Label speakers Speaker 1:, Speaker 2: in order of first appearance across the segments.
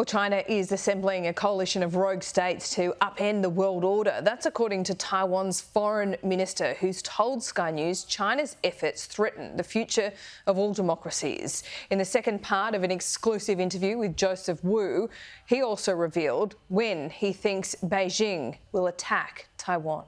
Speaker 1: Well, China is assembling a coalition of rogue states to upend the world order. That's according to Taiwan's foreign minister, who's told Sky News China's efforts threaten the future of all democracies. In the second part of an exclusive interview with Joseph Wu, he also revealed when he thinks Beijing will attack Taiwan.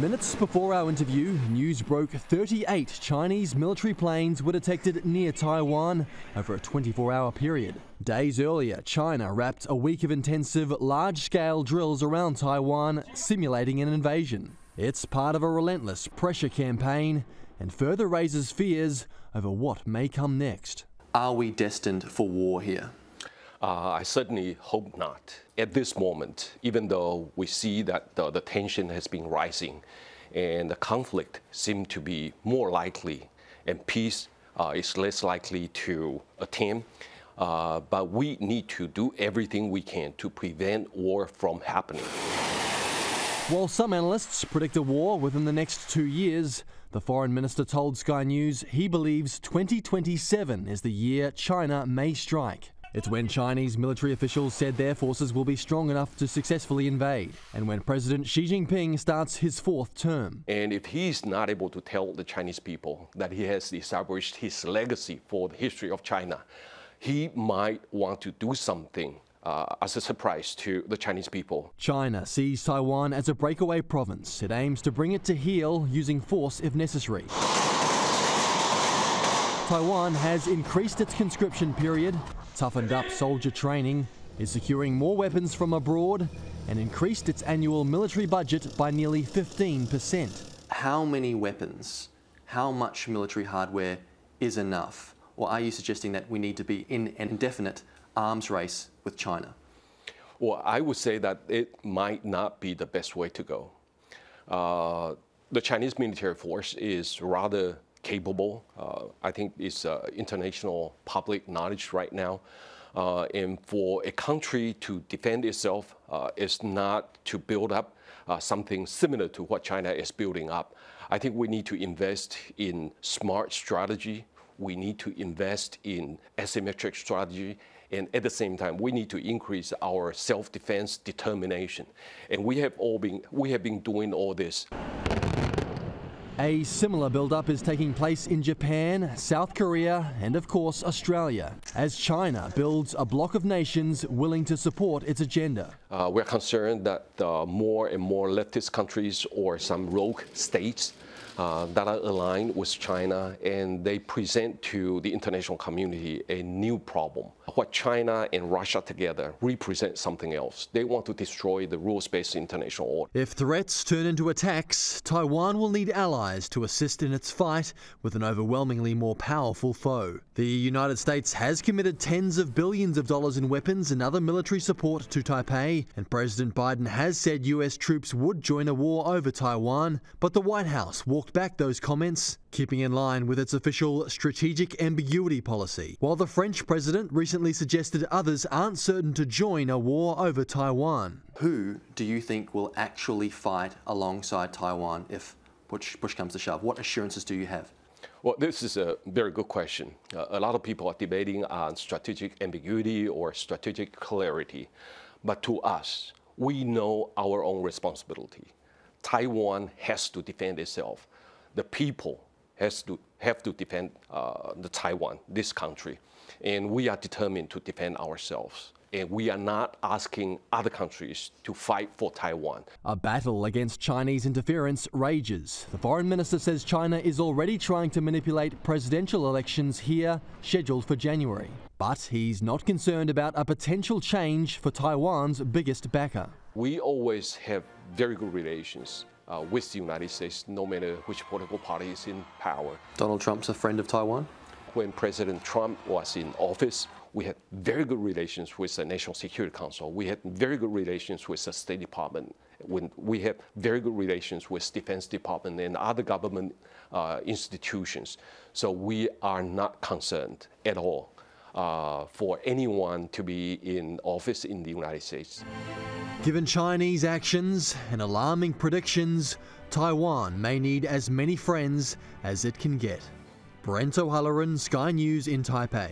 Speaker 2: Minutes before our interview, news broke 38 Chinese military planes were detected near Taiwan over a 24-hour period. Days earlier, China wrapped a week of intensive, large-scale drills around Taiwan, simulating an invasion. It's part of a relentless pressure campaign and further raises fears over what may come next.
Speaker 3: Are we destined for war here?
Speaker 4: I certainly hope not. At this moment, even though we see that the tension has been rising and the conflict seems to be more likely and peace is less likely to attain, but we need to do everything we can to prevent war from happening.
Speaker 2: While some analysts predict a war within the next 2 years, the foreign minister told Sky News he believes 2027 is the year China may strike. It's when Chinese military officials said their forces will be strong enough to successfully invade, and when President Xi Jinping starts his 4th term.
Speaker 4: And if he's not able to tell the Chinese people that he has established his legacy for the history of China, he might want to do something as a surprise to the Chinese people.
Speaker 2: China sees Taiwan as a breakaway province. It aims to bring it to heel using force if necessary. Taiwan has increased its conscription period, toughened up soldier training, is securing more weapons from abroad, and increased its annual military budget by nearly 15%.
Speaker 3: How many weapons, how much military hardware is enough? Or are you suggesting that we need to be in an indefinite arms race with China?
Speaker 4: Well, I would say that it might not be the best way to go. The Chinese military force is rather capable. I think it's international public knowledge right now. And for a country to defend itself is not to build up something similar to what China is building up. I think we need to invest in smart strategy. We need to invest in asymmetric strategy. And at the same time, we need to increase our self-defense determination. And we have been doing all this.
Speaker 2: A similar build-up is taking place in Japan, South Korea, and of course Australia, as China builds a bloc of nations willing to support its agenda.
Speaker 4: We're concerned that more and more leftist countries or some rogue states that are aligned with China, and they present to the international community a new problem. What China and Russia together represent something else. They want to destroy the rules-based international order.
Speaker 2: If threats turn into attacks, Taiwan will need allies to assist in its fight with an overwhelmingly more powerful foe. The United States has committed tens of billions of dollars in weapons and other military support to Taipei, and President Biden has said US troops would join a war over Taiwan, but the White House walked back those comments, keeping in line with its official strategic ambiguity policy, while the French president recently suggested others aren't certain to join a war over Taiwan.
Speaker 3: Who do you think will actually fight alongside Taiwan if push comes to shove? What assurances do you have?
Speaker 4: Well, this is a very good question. A lot of people are debating on strategic ambiguity or strategic clarity. But to us, we know our own responsibility. Taiwan has to defend itself. The people have to defend the Taiwan, this country. And we are determined to defend ourselves. And we are not asking other countries to fight for Taiwan.
Speaker 2: A battle against Chinese interference rages. The foreign minister says China is already trying to manipulate presidential elections here, scheduled for January. But he's not concerned about a potential change for Taiwan's biggest backer.
Speaker 4: We always have very good relations with the United States, no matter which political party is in power.
Speaker 3: Donald Trump's a friend of Taiwan?
Speaker 4: When President Trump was in office, we had very good relations with the National Security Council. We had very good relations with the State Department. We had very good relations with Defense Department and other government institutions. So we are not concerned at all for anyone to be in office in the United States.
Speaker 2: Given Chinese actions and alarming predictions, Taiwan may need as many friends as it can get. Brent O'Halloran, Sky News in Taipei.